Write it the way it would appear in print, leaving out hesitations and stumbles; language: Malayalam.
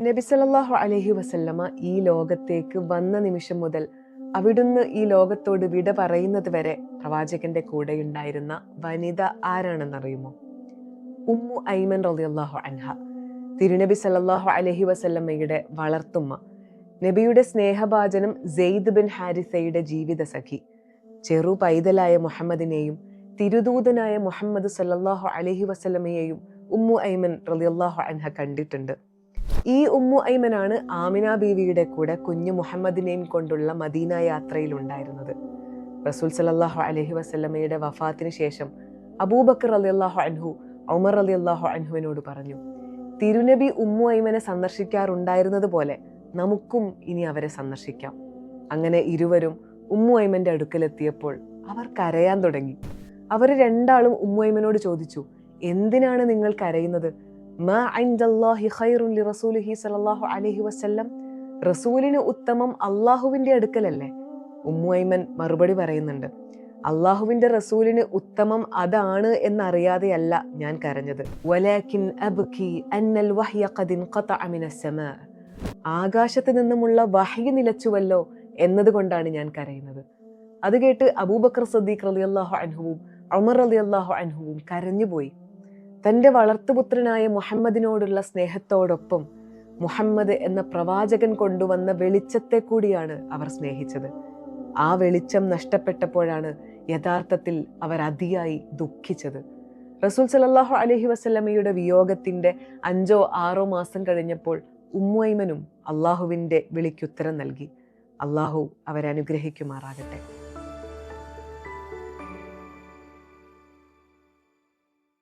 നബി സല്ലല്ലാഹു അലൈഹി വസല്ലമ ഈ ലോകത്തേക്ക് വന്ന നിമിഷം മുതൽ അവിടുന്ന് ഈ ലോകത്തോട് വിട പറയുന്നത് വരെ പ്രവാചകന്റെ കൂടെയുണ്ടായിരുന്ന വനിത ആരാണെന്നറിയുമോ? ഉമ്മു ഐമൻ റളിയല്ലാഹു അൻഹ, തിരുനബി സല്ലല്ലാഹു അലൈഹി വസല്ലമയുടെ വളർത്തുമ്മ, നബിയുടെ സ്നേഹഭാജനം സെയ്ദ് ബിൻ ഹാരിസയുടെ ജീവിത സഖി, ചെറു പൈതലായ മുഹമ്മദിനെയും തിരുദൂതനായ മുഹമ്മദ് സല്ലല്ലാഹു അലൈഹി വസല്ലമയെയും ഉമ്മു ഐമൻ റളിയല്ലാഹു അൻഹ കണ്ടിട്ടുണ്ട്. ഈ ഉമ്മു ഐമനാണ് ആമിന ബീവിയുടെ കൂടെ കുഞ്ഞു മുഹമ്മദിനെയും കൊണ്ടുള്ള മദീന യാത്രയിൽ ഉണ്ടായിരുന്നത്. റസൂൽ സല്ലല്ലാഹു അലൈഹി വസല്ലമയുടെ വഫാത്തിന് ശേഷം അബൂബക്കർ റളിയല്ലാഹു അൻഹു ഉമർ റളിയല്ലാഹു അൻഹുവിനോട് പറഞ്ഞു, തിരുനബി ഉമ്മു ഐമനെ സന്ദർശിക്കാറുണ്ടായിരുന്നത് പോലെ നമുക്കും ഇനി അവരെ സന്ദർശിക്കാം. അങ്ങനെ ഇരുവരും ഉമ്മു ഐമന്റെ അടുക്കലെത്തിയപ്പോൾ അവർ കരയാൻ തുടങ്ങി. അവർ രണ്ടാളും ഉമ്മു ഐമനോട് ചോദിച്ചു, എന്തിനാണ് നിങ്ങൾ കരയുന്നത്? മാ ഇൻദല്ലാഹി ഖൈറുൻ ലിറസൂലിഹി സ്വല്ലല്ലാഹു അലൈഹി വസല്ലം, റസൂലിന് ഉത്തമം അള്ളാഹുവിന്റെ അടുക്കലല്ലേ? ഉമ്മു ഐമൻ മറുപടി പറയുന്നുണ്ട്, അള്ളാഹുവിന്റെ റസൂലിന് ഉത്തമം അതാണ് എന്നറിയാതെയല്ല ഞാൻ കരഞ്ഞത്. വലാകിൻ അബ്കി അന്നൽ വഹ്യ ഖദ് ഇൻഖതഅ മിനസ് സമാ, ആകാശത്ത് നിന്നുമുള്ള വഹ്യ് നിലച്ചുവല്ലോ എന്നതുകൊണ്ടാണ് ഞാൻ കരയുന്നത്. അത് കേട്ട് അബൂബക്കർ സിദ്ദീഖ് റളിയല്ലാഹു അൻഹുവും ഉമർ റളിയല്ലാഹു അൻഹുവും കരഞ്ഞുപോയി. തൻ്റെ വളർത്തുപുത്രനായ മുഹമ്മദിനോടുള്ള സ്നേഹത്തോടൊപ്പം മുഹമ്മദ് എന്ന പ്രവാചകൻ കൊണ്ടുവന്ന വെളിച്ചത്തെ കൂടിയാണ് അവർ സ്നേഹിച്ചത്. ആ വെളിച്ചം നഷ്ടപ്പെട്ടപ്പോഴാണ് യഥാർത്ഥത്തിൽ അവർ അതിയായി ദുഃഖിച്ചത്. റസൂൽ സല്ലല്ലാഹു അലൈഹി വസല്ലമയുടെ വിയോഗത്തിന്റെ 5-6 മാസം കഴിഞ്ഞപ്പോൾ ഉമ്മു ഐമനും അള്ളാഹുവിൻ്റെ വിളിക്കുത്തരം നൽകി. അള്ളാഹു അവരെ അനുഗ്രഹിക്കുമാറാകട്ടെ.